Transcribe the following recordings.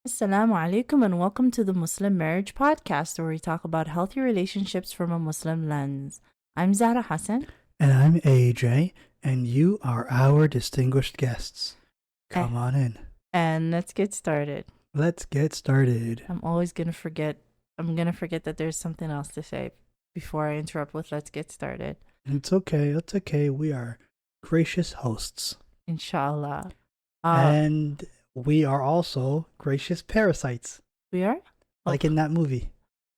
Assalamu alaikum and welcome to the Muslim Marriage Podcast, where we talk about healthy relationships from a Muslim lens. I'm Zahra Hassan. And I'm AJ, and you are our distinguished guests. Come Eh. on in. And let's get started. Let's get started. I'm always going to forget. I'm going to forget that there's something else to say before I interrupt with let's get started. It's okay. It's okay. We are gracious hosts. In Shaa Allah. And we are also gracious parasites. We are? Like in that movie.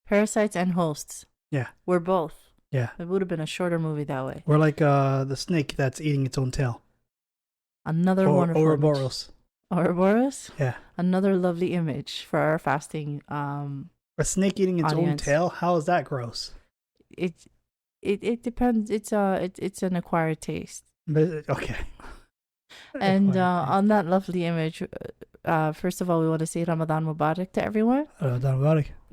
Parasites and hosts. Yeah. We're both. Yeah. It would have been a shorter movie that way. We're like the snake that's eating its own tail. Another wonderful Ouroboros. Ouroboros? Yeah. Another lovely image for our fasting A snake eating its audience. own tail? How is that gross? It depends. It's an acquired taste. But okay. And on that lovely image, first of all, we want to say Ramadan Mubarak to everyone.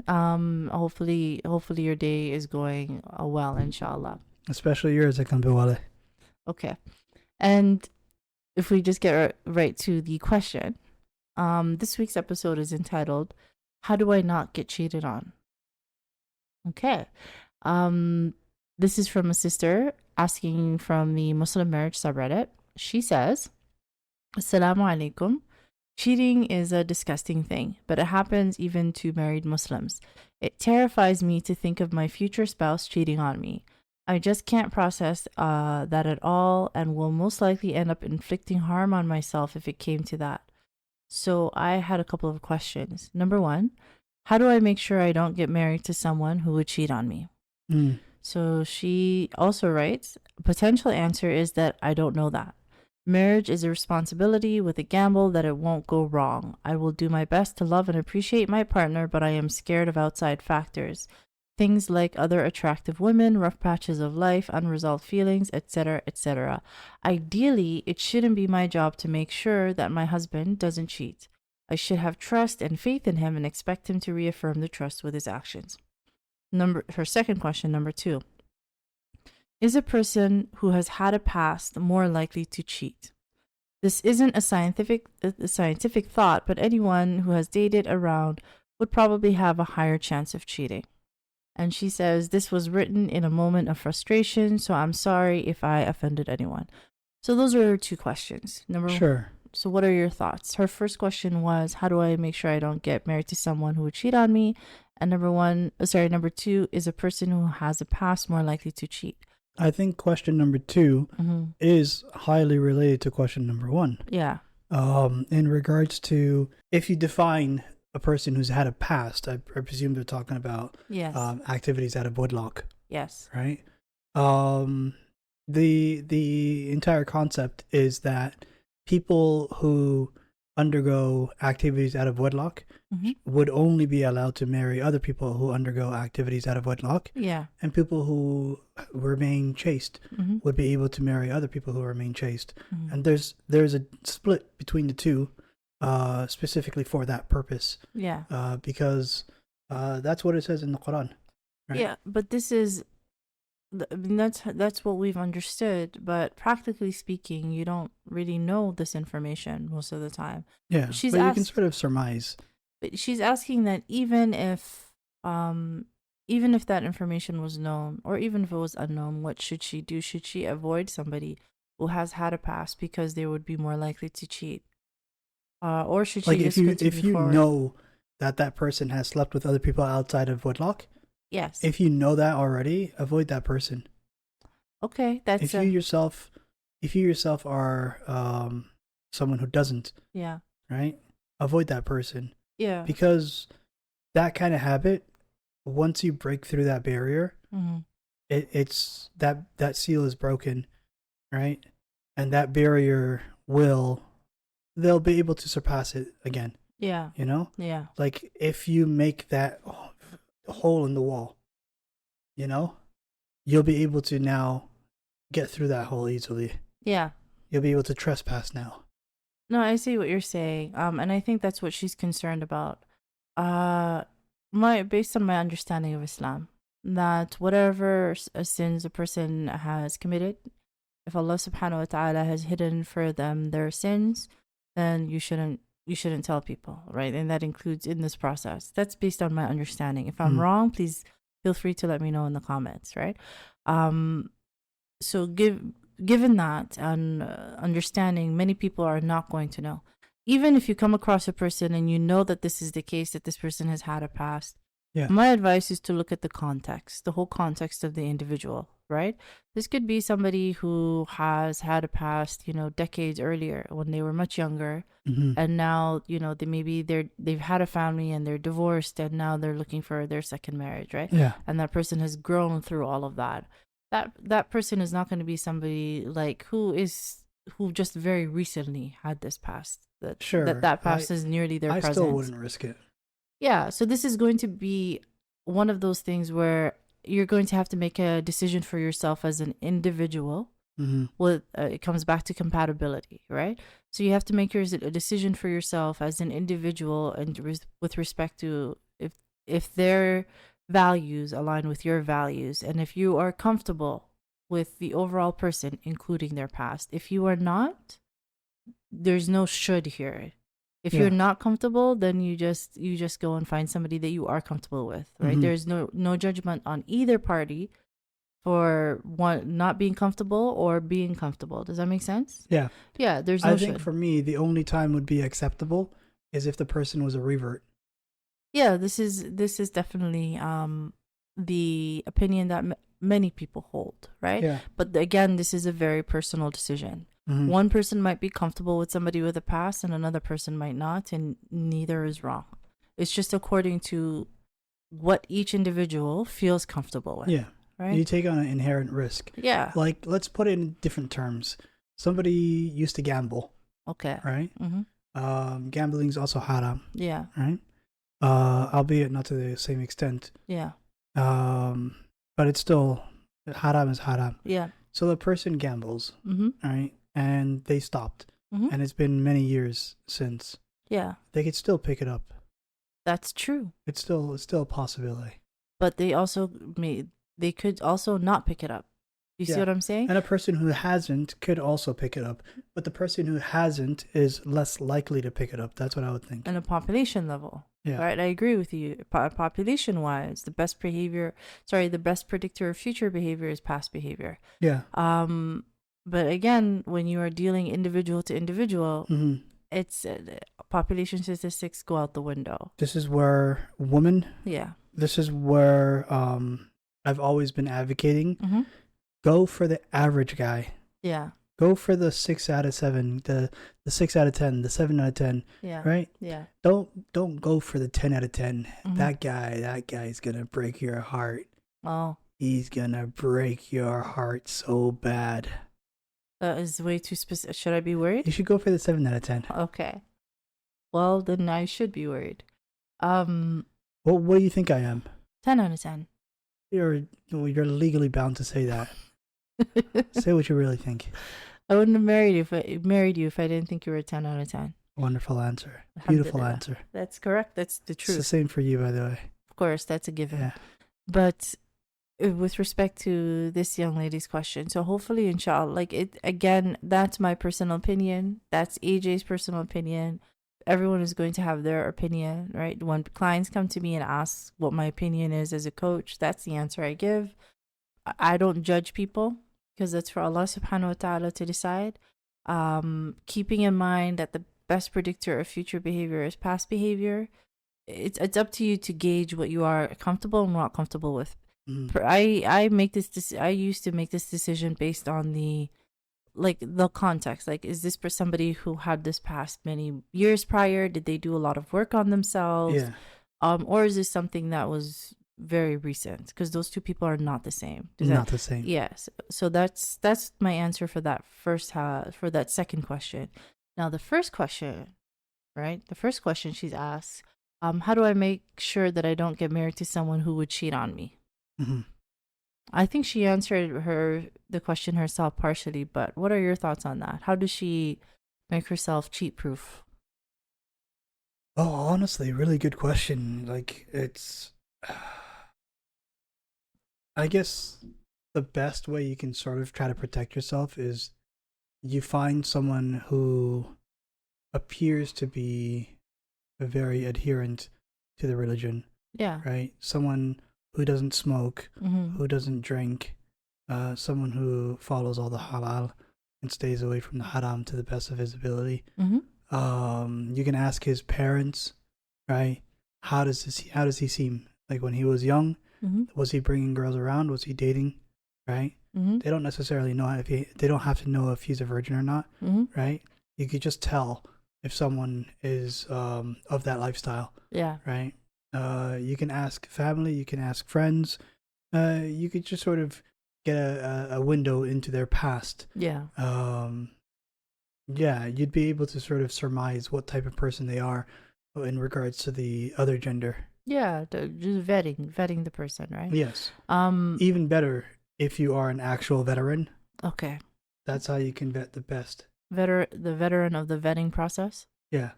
Hopefully your day is going well, inshallah. Especially yours, Akambiwale. Okay. And if we just get right to the question, this week's episode is entitled, How Do I Not Get Cheated On? Okay. This is from a sister asking from the Muslim Marriage subreddit. She says, Assalamu alaikum. Cheating is a disgusting thing, but it happens even to married Muslims. It terrifies me to think of my future spouse cheating on me. I just can't process that at all and will most likely end up inflicting harm on myself if it came to that. So I had a couple of questions. Number one, how do I make sure I don't get married to someone who would cheat on me? So she also writes, potential answer is that I don't know that. Marriage is a responsibility with a gamble that it won't go wrong. I will do my best to love and appreciate my partner, but I am scared of outside factors. Things like other attractive women, rough patches of life, unresolved feelings, etc., etc. Ideally, it shouldn't be my job to make sure that my husband doesn't cheat. I should have trust and faith in him and expect him to reaffirm the trust with his actions. Her second question, number 2. Is a person who has had a past more likely to cheat? This isn't a scientific thought, but anyone who has dated around would probably have a higher chance of cheating. And she says, this was written in a moment of frustration, so I'm sorry if I offended anyone. So those are her 2 questions. Sure. So what are your thoughts? Her first question was, how do I make sure I don't get married to someone who would cheat on me? And number 2, is a person who has a past more likely to cheat? I think question number 2 is highly related to question number 1. Yeah. In regards to, if you define a person who's had a past, I presume they're talking about activities out of wedlock. Yes. Right? The entire concept is that people who undergo activities out of wedlock would only be allowed to marry other people who undergo activities out of wedlock. Yeah. And people who remain chaste would be able to marry other people who remain chaste. And there's a split between the two, specifically for that purpose. Yeah. Because that's what it says in the Quran. Right? Yeah, but this is, I mean, that's what we've understood, but practically speaking, you don't really know this information most of the time. Yeah, but you can sort of surmise. But she's asking that even if that information was known, or even if it was unknown, what should she do? Should she avoid somebody who has had a past because they would be more likely to cheat? Or should she just continue if you forward? know that person has slept with other people outside of wedlock? Yes. If you know that already, avoid that person. Okay, that's if you yourself are someone who doesn't. Yeah. Right? Avoid that person. Yeah. Because that kind of habit, once you break through that barrier, it's that seal is broken, right? And that barrier they'll be able to surpass it again. Yeah. You know? Yeah. Like if you make that hole in the wall, you know, you'll be able to now get through that hole easily. Yeah. You'll be able to trespass now. No, I see what you're saying. And I think that's what she's concerned about. Based on my understanding of Islam, that whatever sins a person has committed, if Allah subhanahu wa ta'ala has hidden for them their sins, then you shouldn't you shouldn't tell people, right? And that includes in this process. That's based on my understanding. If I'm Mm. wrong, please feel free to let me know in the comments, right? So given that and understanding, many people are not going to know. Even if you come across a person and you know that this is the case, that this person has had a past, Yeah. my advice is to look at the context, the whole context of the individual, right? This could be somebody who has had a past, decades earlier when they were much younger, Mm-hmm. and now, they've had a family and they're divorced, and now they're looking for their second marriage, right? Yeah. And that person has grown through all of that. That person is not going to be somebody like who just very recently had this past. Sure. That past is nearly their I present. still wouldn't risk it. Yeah, so this is going to be one of those things where you're going to have to make a decision for yourself as an individual. Mm-hmm. With it comes back to compatibility, right? So you have to make a decision for yourself as an individual, and with respect to if their values align with your values, and if you are comfortable with the overall person, including their past. If you are not, there's no should here. If you're not comfortable, then you just go and find somebody that you are comfortable with, right? Mm-hmm. There's no judgment on either party for one not being comfortable or being comfortable. Does that make sense? Yeah. Yeah, there's no I think should. for me, the only time would be acceptable is if the person was a revert. Yeah, this is definitely the opinion that many people hold, right? Yeah. But again, this is a very personal decision. Mm-hmm. One person might be comfortable with somebody with a past and another person might not, and neither is wrong. It's just according to what each individual feels comfortable with. Yeah. Right? You take on an inherent risk. Yeah. Like, let's put it in different terms. Somebody used to gamble. Okay. Right? Mm-hmm. Gambling is also haram. Yeah. Right? Albeit not to the same extent. Yeah. But it's still, haram is haram. Yeah. So the person gambles. Mm-hmm. Right? And they stopped. Mm-hmm. And it's been many years since. Yeah. They could still pick it up. That's true. It's still a possibility. But they could also not pick it up. You see what I'm saying? And a person who hasn't could also pick it up. But the person who hasn't is less likely to pick it up. That's what I would think. On a population level. Yeah. Right? I agree with you. Population-wise, the best predictor of future behavior is past behavior. Yeah. But again, when you are dealing individual to individual, mm-hmm. it's population statistics go out the window. This is where women. Yeah. This is where I've always been advocating. Mm-hmm. Go for the average guy. Yeah. Go for the 6 out of 7, the 6 out of 10, the 7 out of 10. Yeah. Right? Yeah. Don't go for the 10 out of 10. Mm-hmm. That guy's gonna break your heart. Oh. He's gonna break your heart so bad. That is way too specific. Should I be worried? You should go for the 7 out of 10. Okay. Well, then I should be worried. Well, what do you think I am? 10 out of 10. You're legally bound to say that. Say what you really think. I wouldn't have married you if I didn't think you were a 10 out of 10. Wonderful answer. Beautiful answer. That's correct. That's the truth. It's the same for you, by the way. Of course, that's a given. Yeah. But with respect to this young lady's question, so hopefully, In Shaa Allah, again, that's my personal opinion. That's AJ's personal opinion. Everyone is going to have their opinion, right? When clients come to me and ask what my opinion is as a coach, that's the answer I give. I don't judge people because that's for Allah subhanahu wa ta'ala to decide. Keeping in mind that the best predictor of future behavior is past behavior. It's up to you to gauge what you are comfortable and not comfortable with. I used to make this decision based on the context. Like, is this for somebody who had this past many years prior? Did they do a lot of work on themselves? Yeah. Or is this something that was very recent? Because those two people are not the same. Not the same. Yes. So that's my answer for that for that second question. Now the first question, right? The first question she's asked, how do I make sure that I don't get married to someone who would cheat on me? Mm-hmm. I think she answered the question herself partially, but what are your thoughts on that? How does she make herself cheat proof? Oh, honestly, really good question. Like, it's, I guess the best way you can sort of try to protect yourself is you find someone who appears to be very adherent to the religion. Yeah. Right? Someone who doesn't smoke, Mm-hmm. who doesn't drink, someone who follows all the halal and stays away from the haram to the best of his ability. Mm-hmm. You can ask his parents, right? How does he seem? Like when he was young, Mm-hmm. was he bringing girls around? Was he dating? Right? Mm-hmm. They don't necessarily know if they don't have to know if he's a virgin or not, Mm-hmm. right? You could just tell if someone is of that lifestyle, Yeah. right? You can ask family, you can ask friends, you could just sort of get a window into their past. Yeah. Yeah, you'd be able to sort of surmise what type of person they are in regards to the other gender. Yeah, just vetting the person, right? Yes. Um. Even better if you are an actual veteran. Okay. That's how you can vet the best. The veteran of the vetting process. Yeah.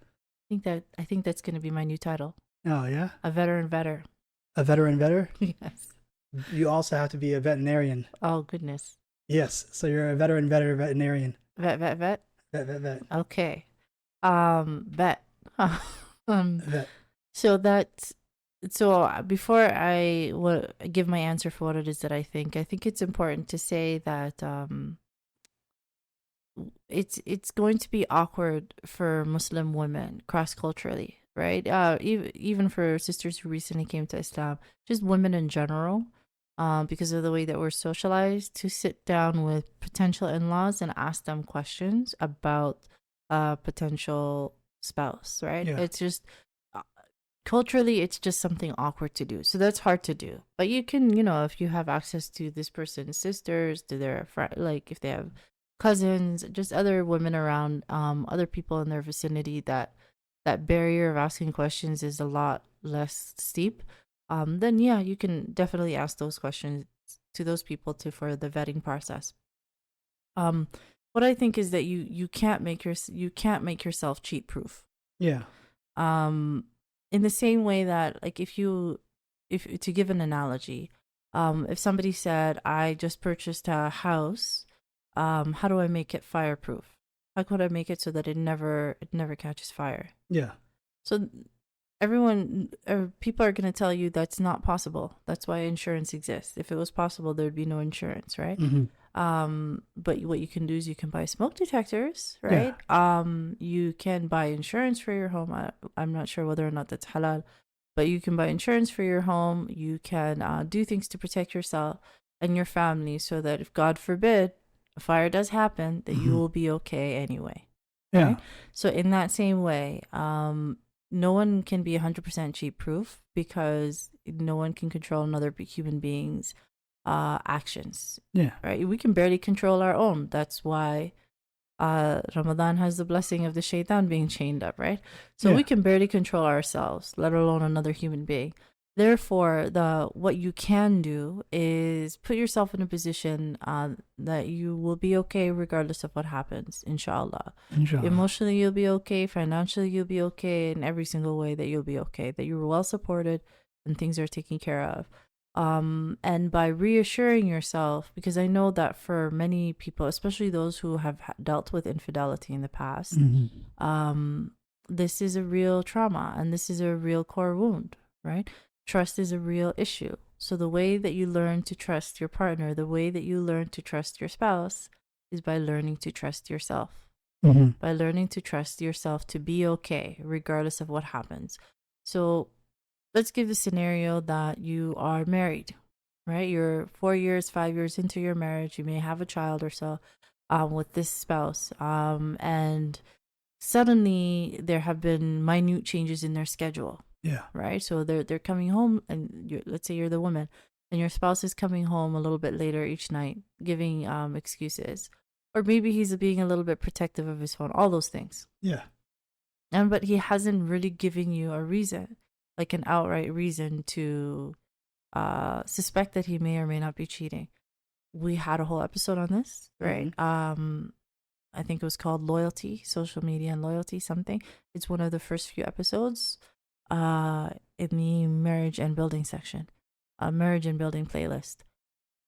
I think that's going to be my new title. Oh yeah. A veteran vetter. A veteran vetter. Yes. You also have to be a veterinarian. Oh goodness. Yes. So you're a veteran veterinarian. Vet. Vet. Okay. Vet. Vet. So before I give my answer for what it is that I think it's important to say that it's going to be awkward for Muslim women cross culturally, right? Even for sisters who recently came to Islam, just women in general, because of the way that we're socialized, to sit down with potential in-laws and ask them questions about a potential spouse, right? Yeah. It's just culturally, it's just something awkward to do. So that's hard to do. But you can, if you have access to this person's sisters, to their like if they have cousins, just other women around, other people in their vicinity, that barrier of asking questions is a lot less steep. Then yeah, you can definitely ask those questions to those people for the vetting process. What I think is that you can't make yourself cheat proof. Yeah. In the same way that, like, if to give an analogy, if somebody said, I just purchased a house, how do I make it fireproof? How could I make it so that it never catches fire? Yeah. So people are going to tell you that's not possible. That's why insurance exists. If it was possible, there'd be no insurance, right? Mm-hmm. But what you can do is you can buy smoke detectors, right? Yeah. You can buy insurance for your home. I'm not sure whether or not that's halal, but you can buy insurance for your home. You can do things to protect yourself and your family, so that if God forbid a fire does happen, that you will be okay anyway. Yeah. Right? So in that same way, no one can be 100% cheat proof, because no one can control another human being's actions. Yeah. Right? We can barely control our own. That's why Ramadan has the blessing of the shaitan being chained up, right? So we can barely control ourselves, let alone another human being. Therefore, what you can do is put yourself in a position that you will be okay regardless of what happens, In Shaa Allah. Emotionally, you'll be okay. Financially, you'll be okay. In every single way that you'll be okay, that you're well supported and things are taken care of. And by reassuring yourself, because I know that for many people, especially those who have dealt with infidelity in the past, this is a real trauma and this is a real core wound, right? Trust is a real issue. So the way that you learn to trust your partner, the way that you learn to trust your spouse, is by learning to trust yourself. By learning to trust yourself to be okay, regardless of what happens. So let's give the scenario that you are married, right? You're 4 years, 5 years into your marriage. You may have a child or so with this spouse. And suddenly there have been minute changes in their schedule. Yeah. Right. So they're coming home, and let's say you're the woman, and your spouse is coming home a little bit later each night, giving excuses, or maybe he's being a little bit protective of his phone. All those things. Yeah. But he hasn't really given you a reason, like an outright reason to suspect that he may or may not be cheating. We had a whole episode on this, right? I think it was called Loyalty, Social Media and Loyalty, something. It's one of the first few episodes in the marriage and building section, marriage and building playlist.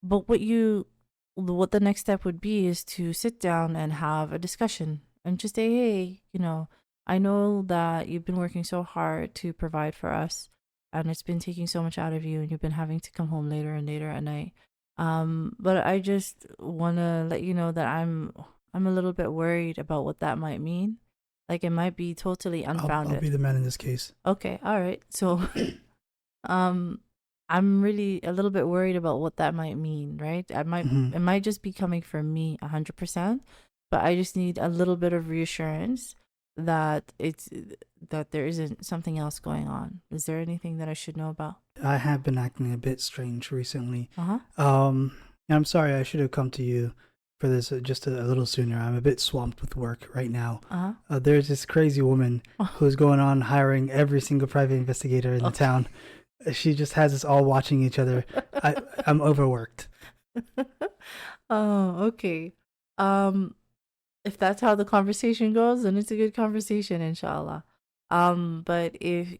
But what the next step would be is to sit down and have a discussion and just say, hey, I know that you've been working so hard to provide for us, and it's been taking so much out of you, and you've been having to come home later and later at night. But I just want to let you know that I'm a little bit worried about what that might mean. Like, it might be totally unfounded. I'll be the man in this case. Okay, all right. So, I'm really a little bit worried about what that might mean, right? It might just be coming from me 100%, but I just need a little bit of reassurance that there isn't something else going on. Is there anything that I should know about? I have been acting a bit strange recently. Uh-huh. I'm sorry, I should have come to you for this just a little sooner. I'm a bit swamped with work right now. Uh-huh. There's this crazy woman who's going on hiring every single private investigator in the town. She just has us all watching each other. I'm overworked. Oh, okay. If that's how the conversation goes, then it's a good conversation, inshallah. But if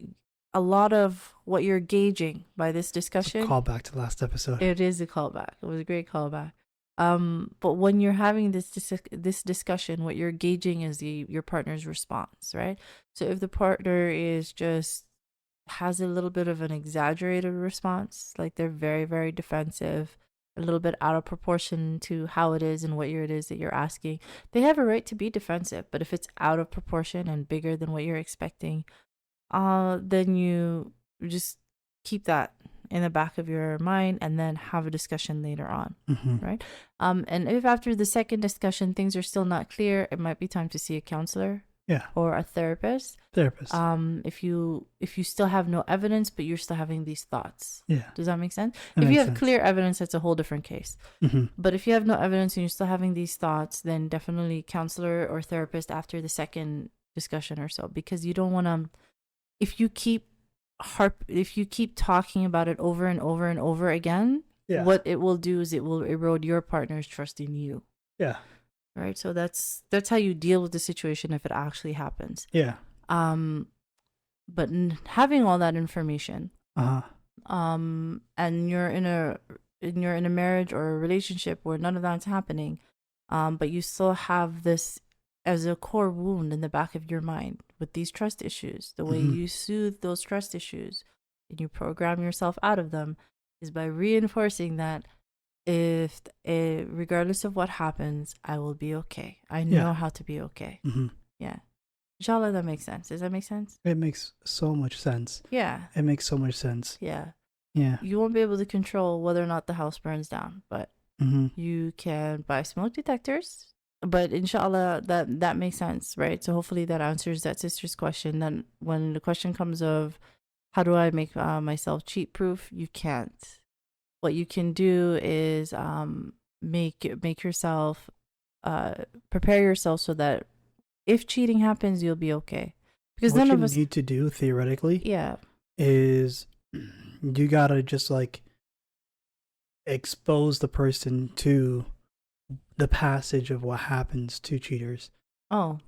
a lot of what you're gauging by this discussion, it's a callback to last episode. It is a callback. It was a great callback. But when you're having this discussion, what you're gauging is your partner's response, right? So if the partner is just has a little bit of an exaggerated response, like they're very, very defensive, a little bit out of proportion to how it is and what it is that you're asking, they have a right to be defensive. But if it's out of proportion and bigger than what you're expecting, then you just keep that in the back of your mind and then have a discussion later on, right? And if after the second discussion things are still not clear, it might be time to see a counselor. Yeah. Or a therapist. If you still have no evidence, but you're still having these thoughts. Yeah. Does that make sense? If you have clear evidence, that's a whole different case. But if you have no evidence and you're still having these thoughts, then definitely counselor or therapist after the second discussion or so, because you don't want to. If you keep talking about it over and over and over again, what it will do is it will erode your partner's trust in you. Yeah. Right, so that's how you deal with the situation if it actually happens. Yeah. But having all that information, and you're in a marriage or a relationship where none of that's happening, but you still have this as a core wound in the back of your mind with these trust issues. The way you soothe those trust issues and you program yourself out of them is by reinforcing that. If regardless of what happens, I will be okay. I know how to be okay. Yeah. Inshallah, that makes sense. Does that make sense? It makes so much sense. Yeah. It makes so much sense. Yeah. Yeah. You won't be able to control whether or not the house burns down, but you can buy smoke detectors. But inshallah, that makes sense, right? So hopefully that answers that sister's question. Then when the question comes of how do I make myself cheat proof, you can't. What you can do is make yourself prepare yourself so that if cheating happens, you'll be okay. Because what you need to do theoretically, is you gotta just like expose the person to the passage of what happens to cheaters. Oh,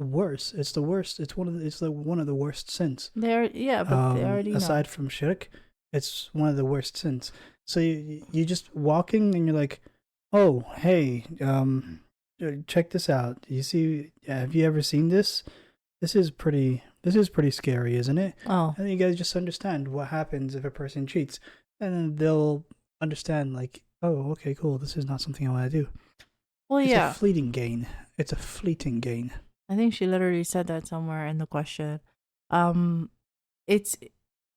worse. It's the worst. It's one of the worst sins. But they already know. Aside from shirk. It's one of the worst sins. So you just walking and you're like, oh, hey, check this out. You see, have you ever seen this? This is pretty scary, isn't it? Oh. And you guys just understand what happens if a person cheats. And then they'll understand like, oh, okay, cool. This is not something I want to do. Well, it's a fleeting gain. It's a fleeting gain. I think she literally said that somewhere in the question.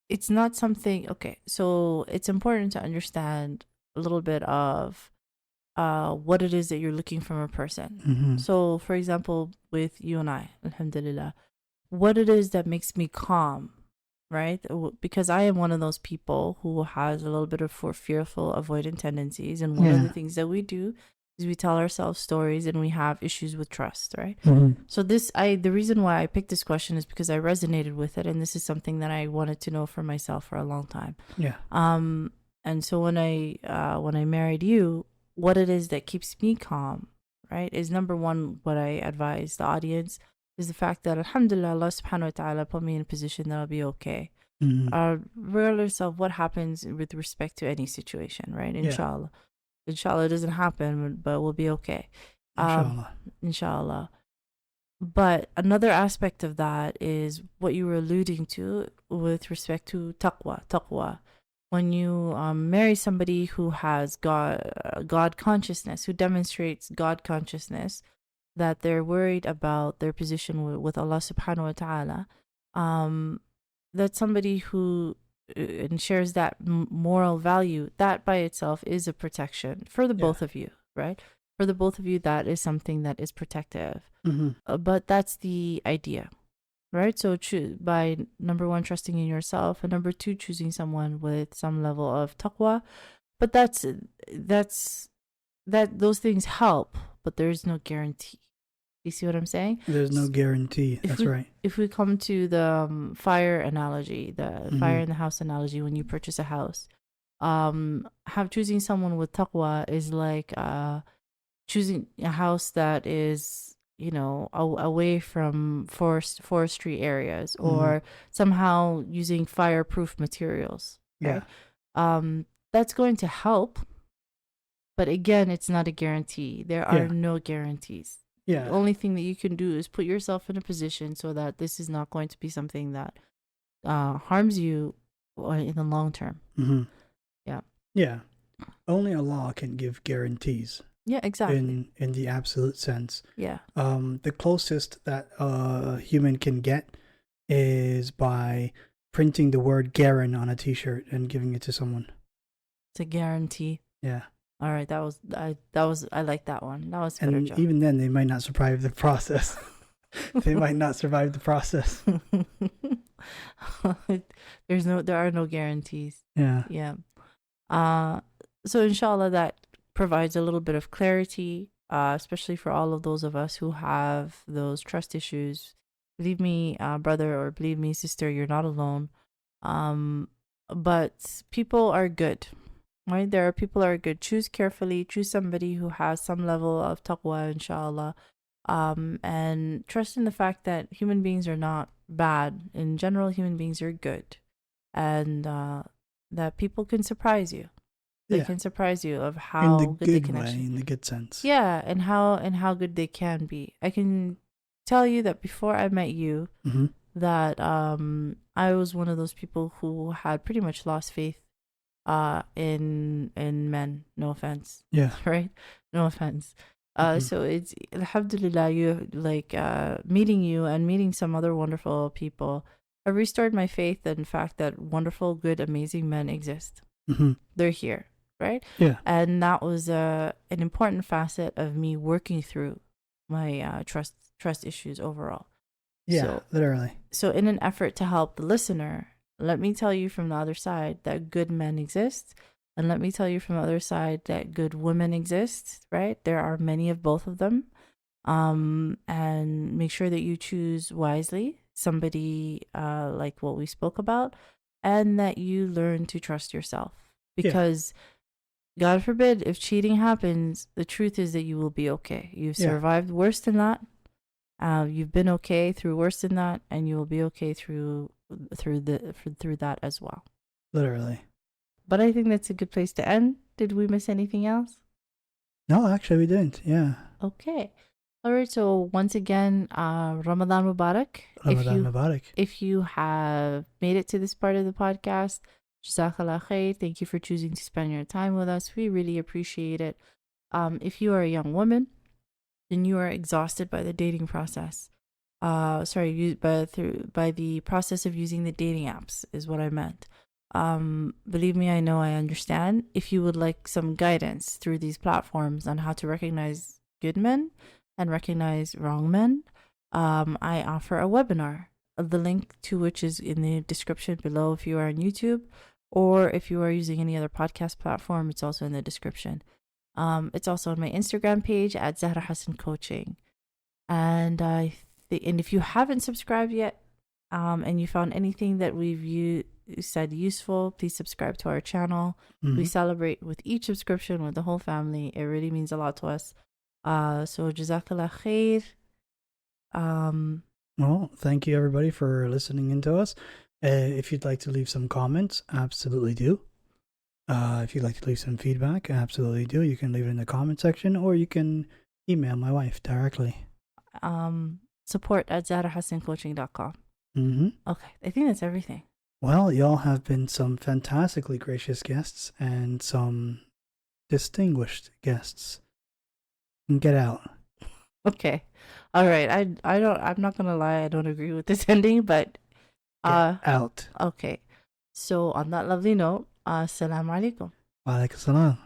It's not something, okay, so it's important to understand a little bit of what it is that you're looking from a person. So, for example, with you and I, alhamdulillah, what it is that makes me calm, right? Because I am one of those people who has a little bit of fearful, avoidant tendencies. And one of the things that we do is we tell ourselves stories and we have issues with trust, right? So the reason why I picked this question is because I resonated with it, and this is something that I wanted to know for myself for a long time. Yeah. And so when I married you, what it is that keeps me calm, right, is number one, what I advise the audience is the fact that alhamdulillah, Allah subhanahu wa ta'ala put me in a position that I'll be okay. Regardless of what happens with respect to any situation, right? Inshallah. Inshallah it doesn't happen, but we'll be okay. Inshallah. But another aspect of that is what you were alluding to with respect to taqwa. When you marry somebody who has God consciousness, who demonstrates God consciousness, that they're worried about their position with Allah subhanahu wa ta'ala, that's somebody who and shares that moral value, that by itself is a protection for the both of you, right? For the both of you, that is something that is protective. But that's the idea, right? So by number one, trusting in yourself, and number two, choosing someone with some level of taqwa. But those things help, but there's no guarantee. You see what I'm saying? There's no guarantee. That's right. If we come to the fire analogy, the fire in the house analogy, when you purchase a house, choosing someone with taqwa is like choosing a house that is, away from forestry areas, or somehow using fireproof materials. Right? Yeah. That's going to help, but again, it's not a guarantee. There are no guarantees. Yeah. The only thing that you can do is put yourself in a position so that this is not going to be something that harms you in the long term. Yeah. Yeah. Only Allah can give guarantees. Yeah, exactly. In the absolute sense. Yeah. The closest that a human can get is by printing the word "Garen" on a T-shirt and giving it to someone. It's a guarantee. Yeah. All right, I like that one. That was a better job. Even then, they might not survive the process. They might not survive the process. There are no guarantees. Yeah. Yeah. So In Shaa Allah, that provides a little bit of clarity, especially for all of those of us who have those trust issues. Believe me, brother, or believe me, sister, you're not alone. But people are good. Right? There are people who are good. Choose carefully. Choose somebody who has some level of taqwa, In Shaa Allah. And trust in the fact that human beings are not bad. In general, human beings are good. And that people can surprise you. They can surprise you of how good they can actually. In the good sense. Yeah, and how good they can be. I can tell you that before I met you, that I was one of those people who had pretty much lost faith in men. No offense. Yeah. Right? No offense. So it's alhamdulillah, you meeting you and meeting some other wonderful people have restored my faith in the fact that wonderful, good, amazing men exist. They're here, right? Yeah. And that was an important facet of me working through my trust issues overall. Yeah, literally. So in an effort to help the listener, let me tell you from the other side that good men exist. And let me tell you from the other side that good women exist, right? There are many of both of them. And make sure that you choose wisely, somebody like what we spoke about, and that you learn to trust yourself. Because God forbid, if cheating happens, the truth is that you will be okay. You've survived worse than that. You've been okay through worse than that, and you will be okay through that as well. Literally. But I think that's a good place to end. Did we miss anything else? No, actually we didn't. Yeah. Okay. All right. So once again, Ramadan Mubarak. Mubarak. If you have made it to this part of the podcast, Jazaa K'Allah Khayr. Thank you for choosing to spend your time with us. We really appreciate it. If you are a young woman, then you are exhausted by the dating process. By the process of using the dating apps is what I meant. Believe me, I know, I understand. If you would like some guidance through these platforms on how to recognize good men and recognize wrong men, I offer a webinar, the link to which is in the description below if you are on YouTube, or if you are using any other podcast platform, it's also in the description. It's also on my Instagram page at Zahra Hassan Coaching. And and if you haven't subscribed yet, and you found anything that we've said useful, please subscribe to our channel. We celebrate with each subscription with the whole family. It really means a lot to us. So Jazaa K'Allah Khayr. Well, thank you everybody for listening in to us. If you'd like to leave some comments, absolutely do. If you'd like to leave some feedback, absolutely do. You can leave it in the comment section, or you can email my wife directly. support@ZahraHassanCoaching.com. Mm-hmm. Okay, I think that's everything. Well, y'all have been some fantastically gracious guests and some distinguished guests. Get out. Okay, all right. I'm not gonna lie. I don't agree with this ending, but Get out. Okay. So on that lovely note, assalamu alaikum. Wa alaikum salam.